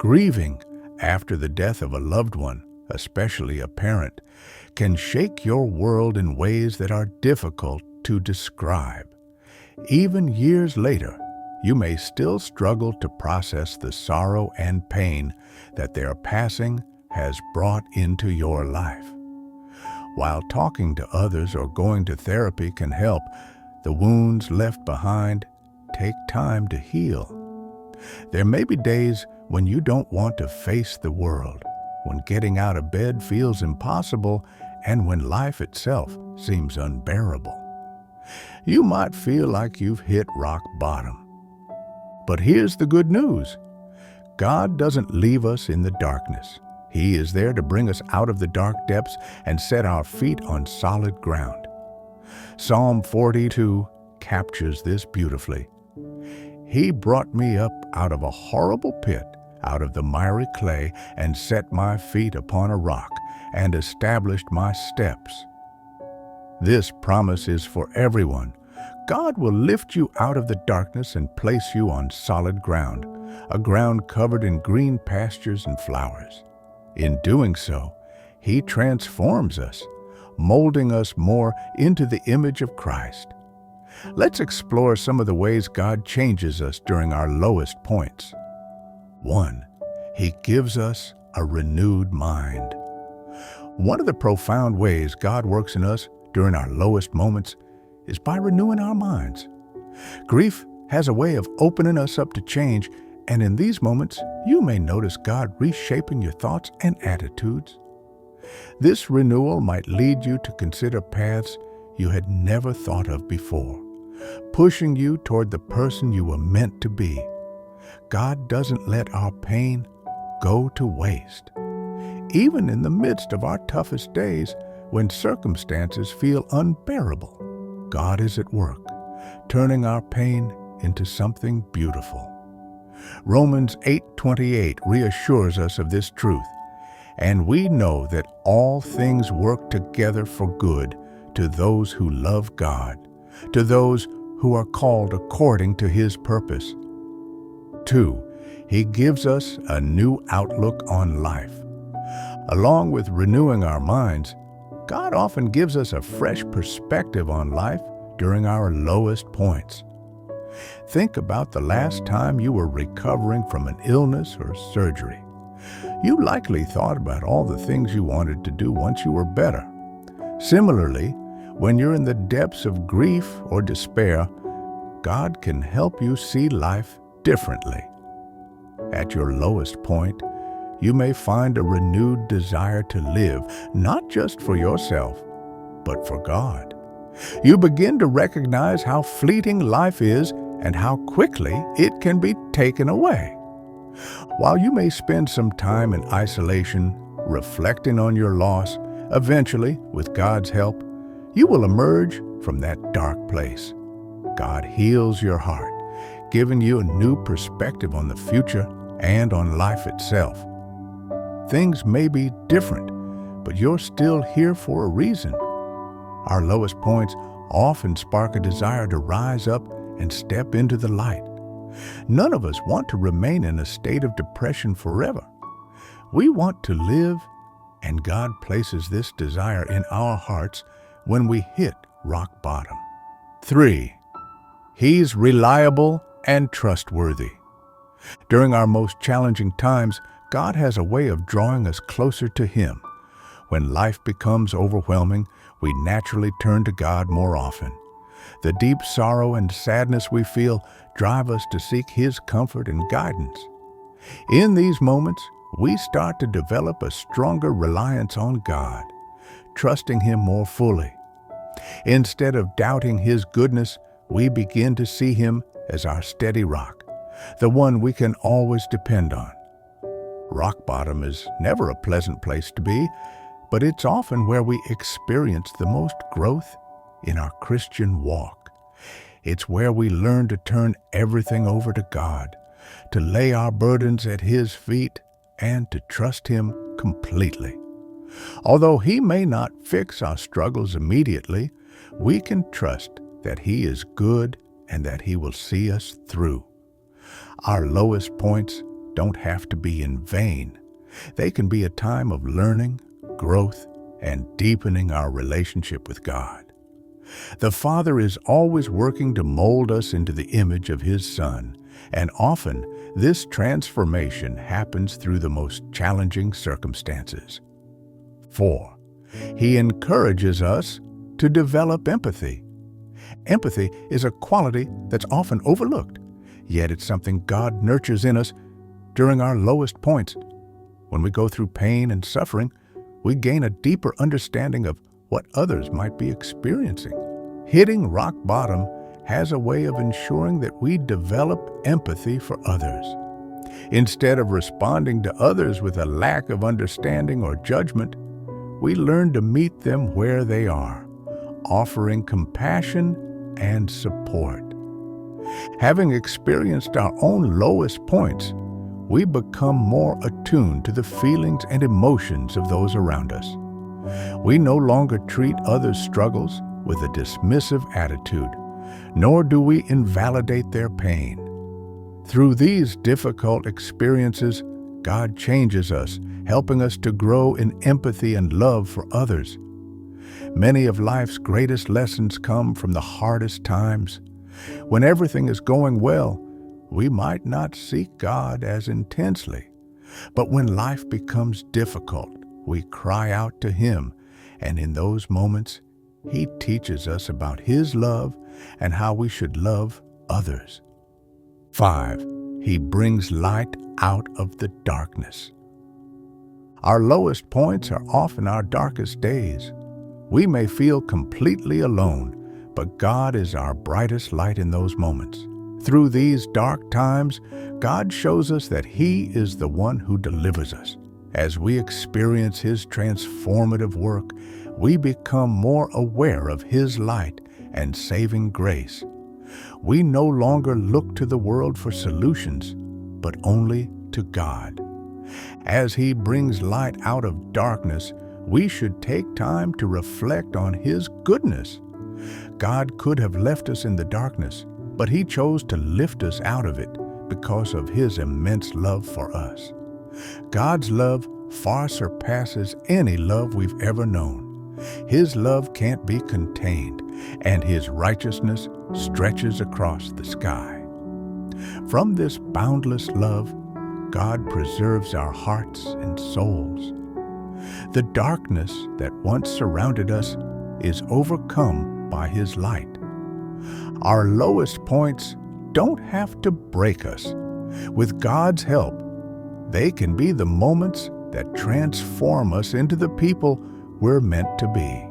Grieving after the death of a loved one, especially a parent, can shake your world in ways that are difficult to describe. Even years later, you may still struggle to process the sorrow and pain that their passing has brought into your life. While talking to others or going to therapy can help, the wounds left behind take time to heal. There may be days when you don't want to face the world, when getting out of bed feels impossible, and when life itself seems unbearable. You might feel like you've hit rock bottom. But here's the good news. God doesn't leave us in the darkness. He is there to bring us out of the dark depths and set our feet on solid ground. Psalm 42 captures this beautifully. He brought me up out of a horrible pit, out of the miry clay, and set my feet upon a rock, and established my steps. This promise is for everyone. God will lift you out of the darkness and place you on solid ground, a ground covered in green pastures and flowers. In doing so, He transforms us, molding us more into the image of Christ. Let's explore some of the ways God changes us during our lowest points. 1. He gives us a renewed mind. One of the profound ways God works in us during our lowest moments is by renewing our minds. Grief has a way of opening us up to change, and in these moments, you may notice God reshaping your thoughts and attitudes. This renewal might lead you to consider paths you had never thought of before, pushing you toward the person you were meant to be. God doesn't let our pain go to waste. Even in the midst of our toughest days, when circumstances feel unbearable, God is at work, turning our pain into something beautiful. Romans 8:28 reassures us of this truth, and we know that all things work together for good to those who love God, to those who are called according to His purpose. 2. He gives us a new outlook on life. Along with renewing our minds, God often gives us a fresh perspective on life during our lowest points. Think about the last time you were recovering from an illness or surgery. You likely thought about all the things you wanted to do once you were better. Similarly, when you're in the depths of grief or despair, God can help you see life differently. At your lowest point, you may find a renewed desire to live, not just for yourself, but for God. You begin to recognize how fleeting life is and how quickly it can be taken away. While you may spend some time in isolation, reflecting on your loss, eventually, with God's help, you will emerge from that dark place. God heals your heart, giving you a new perspective on the future and on life itself. Things may be different, but you're still here for a reason. Our lowest points often spark a desire to rise up and step into the light. None of us want to remain in a state of depression forever. We want to live, and God places this desire in our hearts when we hit rock bottom. 3. He's reliable and trustworthy. During our most challenging times, God has a way of drawing us closer to Him. When life becomes overwhelming, we naturally turn to God more often. The deep sorrow and sadness we feel drive us to seek His comfort and guidance. In these moments, we start to develop a stronger reliance on God, trusting Him more fully. Instead of doubting His goodness, we begin to see Him as our steady rock, the one we can always depend on. Rock bottom is never a pleasant place to be, but it's often where we experience the most growth in our Christian walk. It's where we learn to turn everything over to God, to lay our burdens at His feet, and to trust Him completely. Although He may not fix our struggles immediately, we can trust that He is good and that He will see us through. Our lowest points don't have to be in vain. They can be a time of learning, growth, and deepening our relationship with God. The Father is always working to mold us into the image of His Son, and often this transformation happens through the most challenging circumstances. 4. He encourages us to develop empathy. Empathy is a quality that's often overlooked, yet it's something God nurtures in us during our lowest points. When we go through pain and suffering, we gain a deeper understanding of what others might be experiencing. Hitting rock bottom has a way of ensuring that we develop empathy for others. Instead of responding to others with a lack of understanding or judgment, we learn to meet them where they are, offering compassion and support. Having experienced our own lowest points, we become more attuned to the feelings and emotions of those around us. We no longer treat others' struggles with a dismissive attitude, nor do we invalidate their pain. Through these difficult experiences, God changes us, helping us to grow in empathy and love for others. Many of life's greatest lessons come from the hardest times. When everything is going well, we might not seek God as intensely. But when life becomes difficult, we cry out to Him, and in those moments, He teaches us about His love and how we should love others. 5. He brings light out of the darkness. Our lowest points are often our darkest days. We may feel completely alone, but God is our brightest light in those moments. Through these dark times, God shows us that He is the one who delivers us. As we experience His transformative work, we become more aware of His light and saving grace. We no longer look to the world for solutions, but only to God. As He brings light out of darkness, we should take time to reflect on His goodness. God could have left us in the darkness, but He chose to lift us out of it because of His immense love for us. God's love far surpasses any love we've ever known. His love can't be contained, and His righteousness stretches across the sky. From this boundless love, God preserves our hearts and souls. The darkness that once surrounded us is overcome by His light. Our lowest points don't have to break us. With God's help, they can be the moments that transform us into the people we're meant to be.